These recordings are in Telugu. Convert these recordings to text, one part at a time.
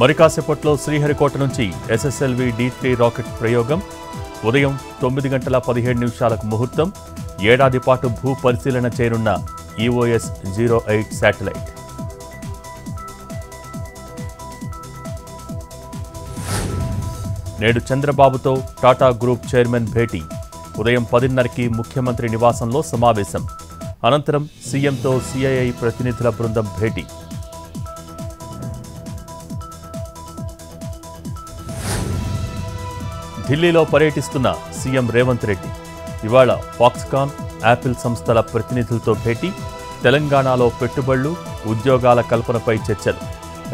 మరి కాసేపట్లో శ్రీహరికోట నుంచి SSLV D3 రాకెట్ ప్రయోగం. ఉదయం 9:17 ముహూర్తం. ఏడాది పాటు భూ పరిశీలన చేయనున్న EOS-08 శాటిలైట్. నేడు చంద్రబాబుతో టాటా గ్రూప్ చైర్మన్ భేటీ. ఉదయం 10:30కి ముఖ్యమంత్రి నివాసంలో సమావేశం. అనంతరం సీఎంతో CII ప్రతినిధుల బృందం భేటీ. ఢిల్లీలో పర్యటిస్తున్న సీఎం రేవంత్ రెడ్డి ఇవాళ ఫాక్స్కాన్, యాపిల్ సంస్థల ప్రతినిధులతో భేటీ. తెలంగాణలో పెట్టుబడులు, ఉద్యోగాల కల్పనపై చర్చలు.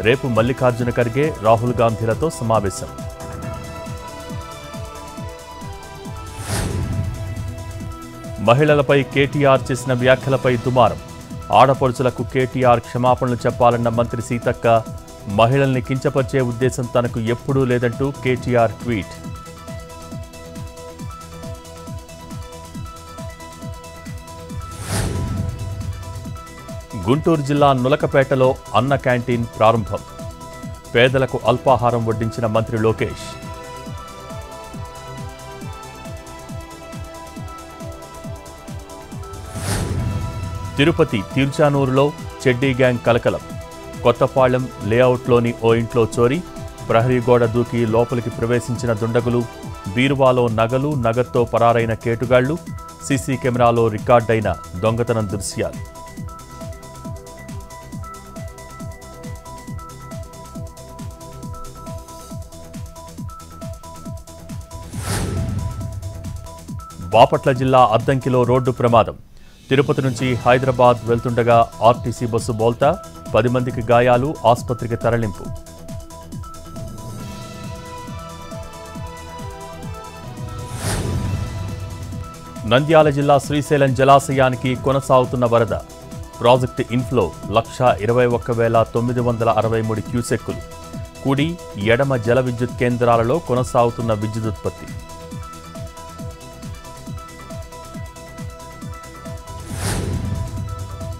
రేపు మల్లికార్జున ఖర్గే, రాహుల్ గాంధీలతో సమావేశం. మహిళలపై కేటీఆర్ చేసిన వ్యాఖ్యలపై దుమారం. ఆడపడుచులకు కేటీఆర్ క్షమాపణలు చెప్పాలన్న మంత్రి సీతక్క, మహిళల్ని కించపరిచే ఉద్దేశం తనకు ఎప్పుడూ లేదంటూ కేటీఆర్ ట్వీట్. గుంటూరు జిల్లా నులకపేటలో అన్న క్యాంటీన్ ప్రారంభం. పేదలకు అల్పాహారం వడ్డించిన మంత్రి లోకేష్. తిరుపతి తిరుచానూరులో చెడ్డీ గ్యాంగ్ కలకలం. కొత్తపాళ్యం లేఅవుట్లోని ఓ ఇంట్లో చోరీ. ప్రహరీ గోడ దూకి లోపలికి ప్రవేశించిన దుండగులు. బీరువాలో నగలు, నగదుతో పరారైన కేటుగాళ్లు. సీసీ కెమెరాలో రికార్డైన దొంగతనం దృశ్యాలు. బాపట్ల జిల్లా అద్దంకిలో రోడ్డు ప్రమాదం. తిరుపతి నుంచి హైదరాబాద్ వెళ్తుండగా ఆర్టీసీ బస్సు బోల్తా. 10 మందికి గాయాలు, ఆసుపత్రికి తరలింపు. నంద్యాల జిల్లా శ్రీశైలం జలాశయానికి కొనసాగుతున్న వరద. Project inflow 1,21,963 క్యూసెక్కులు. కుడి, ఎడమ జల విద్యుత్ కేంద్రాలలో కొనసాగుతున్న విద్యుదుత్పత్తి.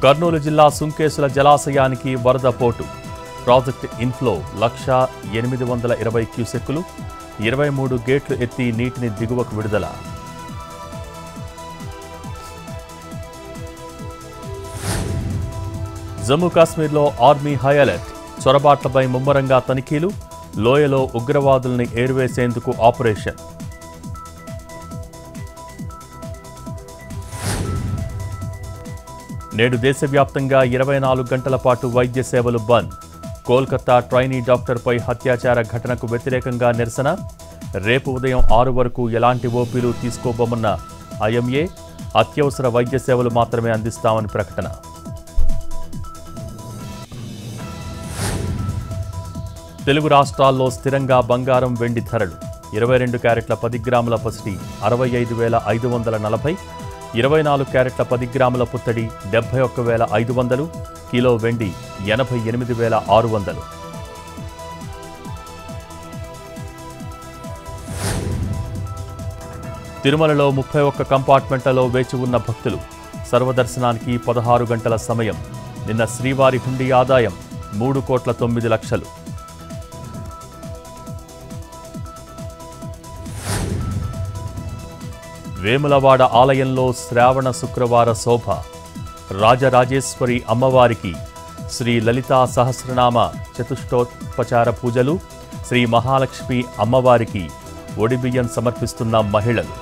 కర్నూలు జిల్లా సుంకేసుల జలాశయానికి వరద పోటు. Project inflow 1,820 క్యూసెక్కులు. 23 గేట్లు ఎత్తి నీటిని దిగువకు విడుదల. జమ్మూ కాశ్మీర్లో ఆర్మీ హై అలర్ట్. చొరబాట్లపై ముమ్మరంగా తనిఖీలు. లోయలో ఉగ్రవాదుల్ని ఏరివేసేందుకు ఆపరేషన్. నేడు దేశవ్యాప్తంగా 24 గంటల పాటు వైద్య సేవలు బంద్. కోల్కతా ట్రైనీ డాక్టర్పై హత్యాచార ఘటనకు వ్యతిరేకంగా నిరసన. రేపు ఉదయం 6 వరకు ఎలాంటి ఓపీలు తీసుకోబోమన్న IMA. అత్యవసర వైద్య సేవలు మాత్రమే అందిస్తామని ప్రకటన. తెలుగు రాష్ట్రాల్లో స్థిరంగా బంగారం, వెండి ధరలు. 22 క్యారెట్ల 10 గ్రాముల పసిడి 65,540. 24 క్యారెట్ల 10 గ్రాముల పుత్తడి 71,500. కిలో వెండి 88,600. తిరుమలలో 31 కంపార్ట్మెంట్లలో వేచి ఉన్న భక్తులు. సర్వదర్శనానికి 16 గంటల సమయం. నిన్న శ్రీవారి హుండీ ఆదాయం 3,09,00,000. వేములవాడ ఆలయంలో శ్రావణ శుక్రవార శోభ. రాజరాజేశ్వరి అమ్మవారికి శ్రీ లలితా సహస్రనామ చతుష్టోపచార పూజలు. శ్రీ మహాలక్ష్మి అమ్మవారికి ఒడిబియ్యం సమర్పిస్తున్న మహిళలు.